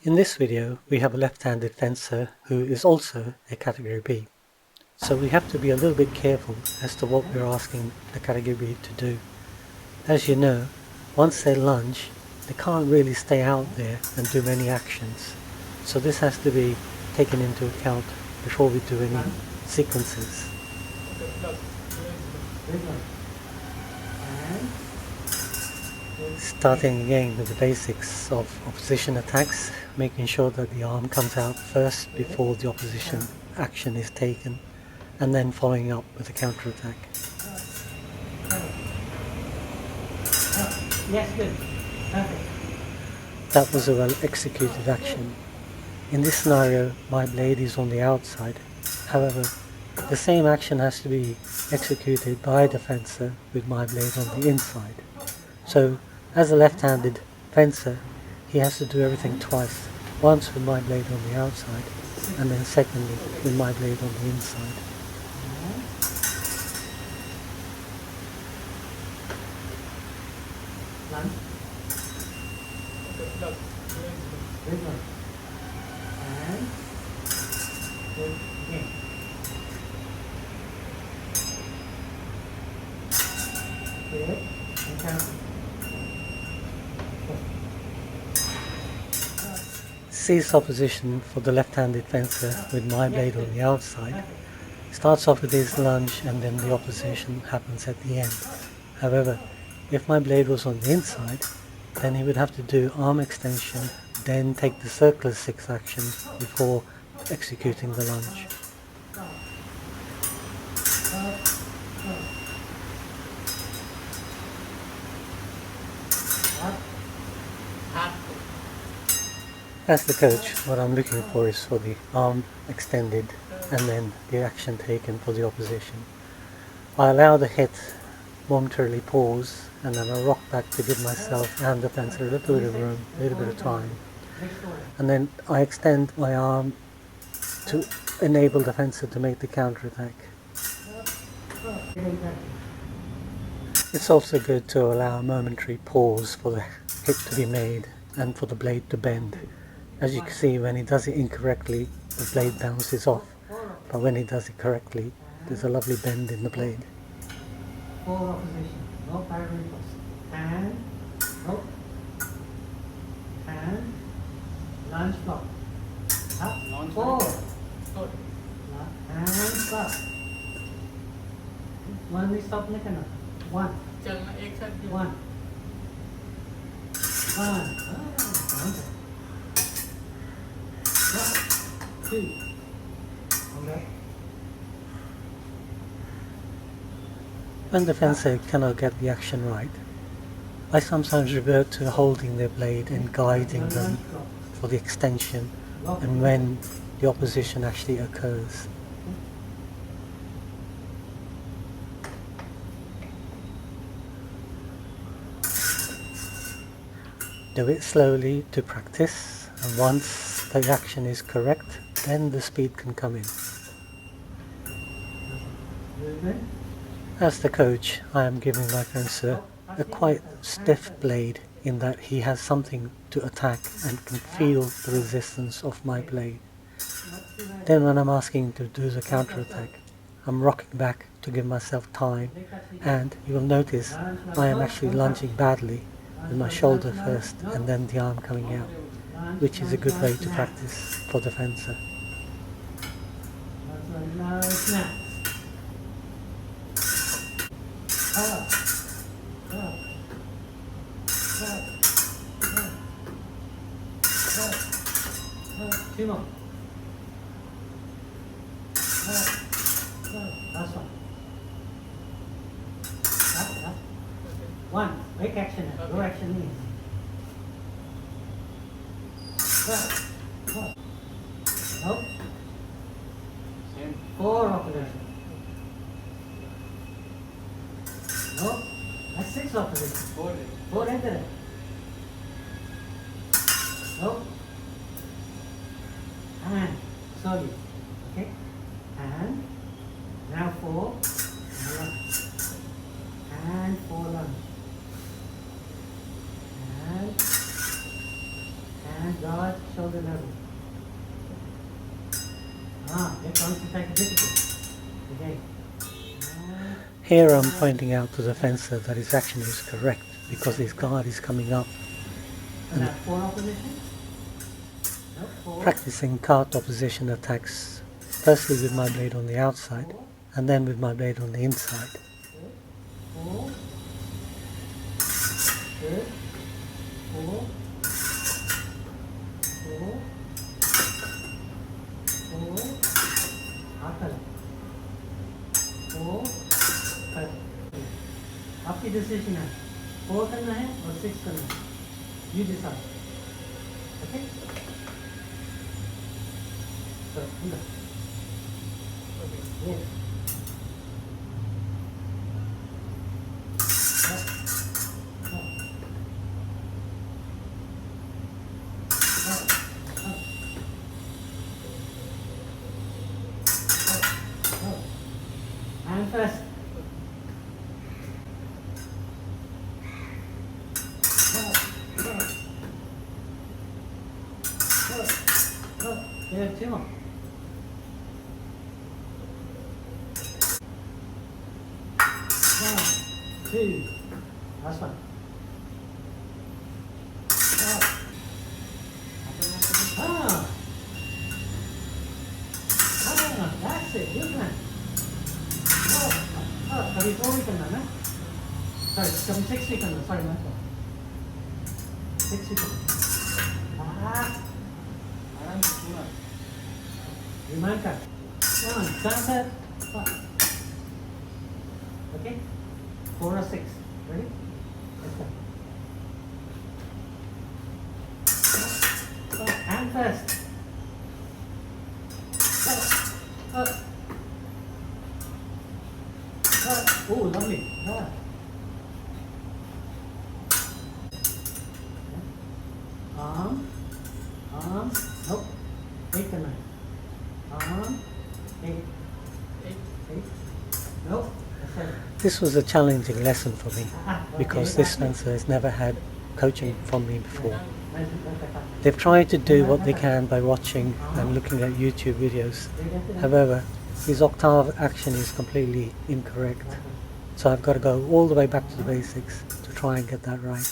In this video, we have a left-handed fencer who is also a Category B. So we have to be a little bit careful as to what we're asking the Category B to do. As you know, once they lunge, they can't really stay out there and do many actions. So this has to be taken into account before we do any sequences. Starting again with the basics of opposition attacks, making sure that the arm comes out first before the opposition action is taken, and then following up with a counterattack. Yes, good. Perfect. That was a well executed action. In this scenario, my blade is on the outside. However, the same action has to be executed by the fencer with my blade on the inside. So, as a left-handed fencer, he has to do everything twice. Once with my blade on the outside, and then secondly with my blade on the inside. Lunge. Good one. And good again. Good. And count. Cease opposition for the left-handed fencer with my blade on the outside. Starts off with his lunge and then the opposition happens at the end. However, if my blade was on the inside, then he would have to do arm extension, then take the circular sixte action before executing the lunge. As the coach, what I'm looking for is for the arm extended and then the action taken for the opposition. I allow the hit momentarily pause and then I rock back to give myself and the fencer a little bit of room, a little bit of time. And then I extend my arm to enable the fencer to make the counterattack. It's also good to allow a momentary pause for the hit to be made and for the blade to bend. As you can see, when he does it incorrectly, the blade bounces off, but when he does it correctly, there's a lovely bend in the blade. Four opposition. No Paralympics. And, no. And, lunge block. Up, four. And stop. One we stop like another. One. One. One. Two. Okay. When the fencer cannot get the action right, I sometimes revert to holding their blade and guiding them for the extension and when the opposition actually occurs. Do it slowly to practice, and once the action is correct, then the speed can come in. As the coach, I am giving my fencer a quite stiff blade in that he has something to attack and can feel the resistance of my blade. Then when I'm asking him to do the counterattack, I'm rocking back to give myself time, and you will notice I am actually lunging badly with my shoulder first and then the arm coming out, which is a good way to practice for the fencer. Two more. Last one. Up. One. Break action. Go action means. Nope. Four opposition. Nope. That's six opposition. Four enter it. Nope. And slowly. Okay? And now four. And four lunge. And guard, shoulder Here I'm pointing out to the fencer that his action is correct because his guard is coming up, And that 4 opposition. No, 4. practicing cart opposition attacks, firstly with my blade on the outside and then with my blade on the inside. Good. 4. Good. 4. 4. 4. After 4. आपकी decision है 4 करना है और 6 करना है you decide okay so yes and first there 2 more. 1, 2, last one. That's it, good man. कभी 4 भी करना ना sorry कभी 6 भी करना sorry my fault 6 भी करना आराम से पूरा विमान का 1 center 5 okay 4 or 6 ready let's go hand first oh lovely arm nope 8 करना है arm 8 nope This was a challenging lesson for me because this fencer has never had coaching from me before. They've tried to do what they can by watching and looking at YouTube videos. However, his octave action is completely incorrect. So I've got to go all the way back to the basics to try and get that right.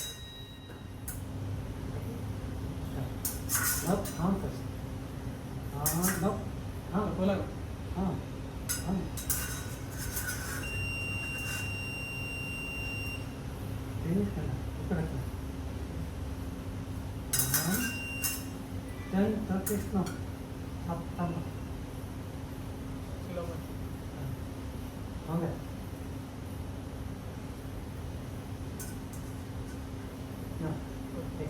nope arm first nope arm finish करना ऊपर रखना turn this no up okay no okay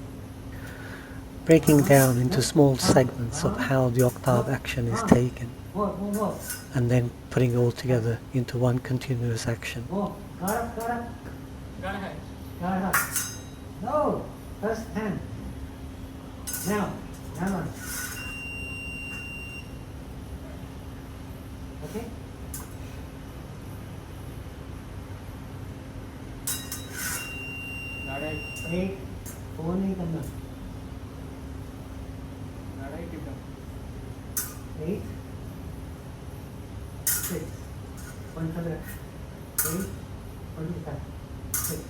Breaking down into small segments of how the octave action is taken whoa and then putting it all together into one continuous action. whoa got it no first hand now on okay got it 8 4 नहीं करना 8 6 1 for the 8 1 to 6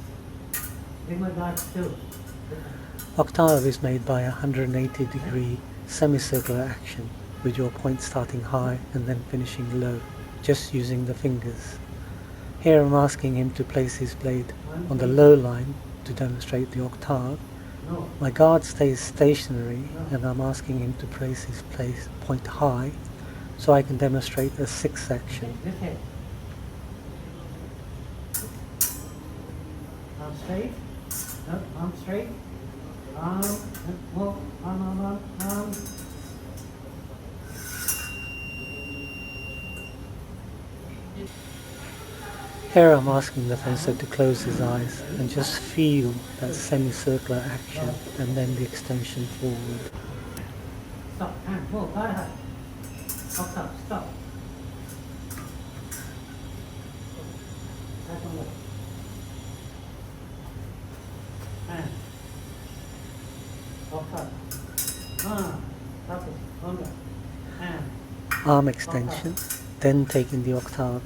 bring my guard too Octave is made by a 180-degree semicircular action with your point starting high and then finishing low, just using the fingers. Here I'm asking him to place his blade on the low line to demonstrate the octave. no My guard stays stationary and I'm asking him to place his point high so I can demonstrate a sixth action. this head arm straight no arm straight arm Here I'm asking the fencer to close his eyes and just feel that semicircular action and then the extension forward. stop hand whoa guard high stop back on left hand stop it longer hand Arm extension, then taking the octave,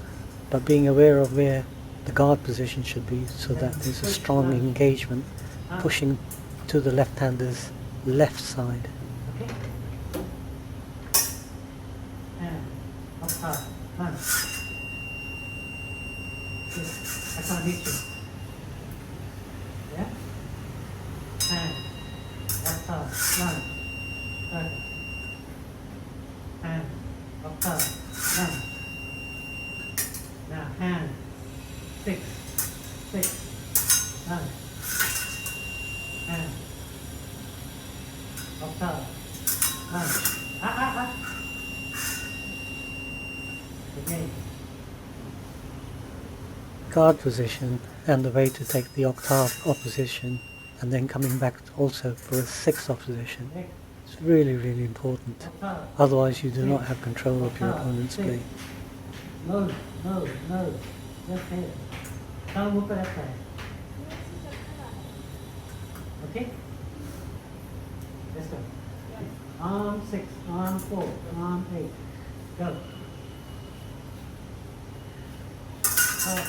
but being aware of where the guard position should be so that there's a strong engagement pushing to the left-hander's left side. Okay? And up high, lunge. Yes, I can't reach you. Yeah? And up high, lunge. Okay. And up high, lunge. Now hand, six, lunge. And up top, lunge. Again. Guard position and the way to take the octave opposition and then coming back also for a sixth opposition. It's really, really important. Otherwise you do not have control of your opponent's blade. No, just here. Don't move that side. Okay? Let's go. Arm 6, arm 4, arm 8. Go. Up.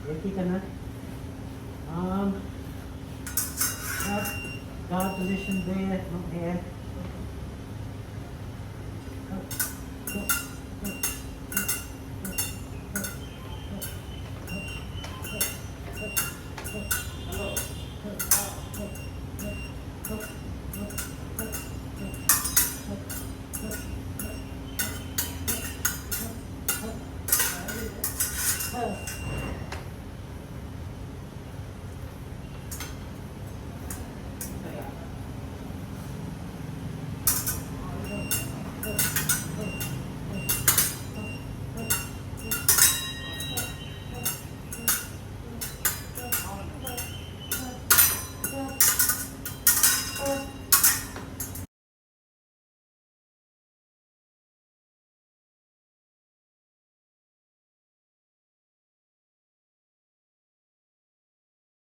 Repeat करना. Arm up. Guard position there, not here.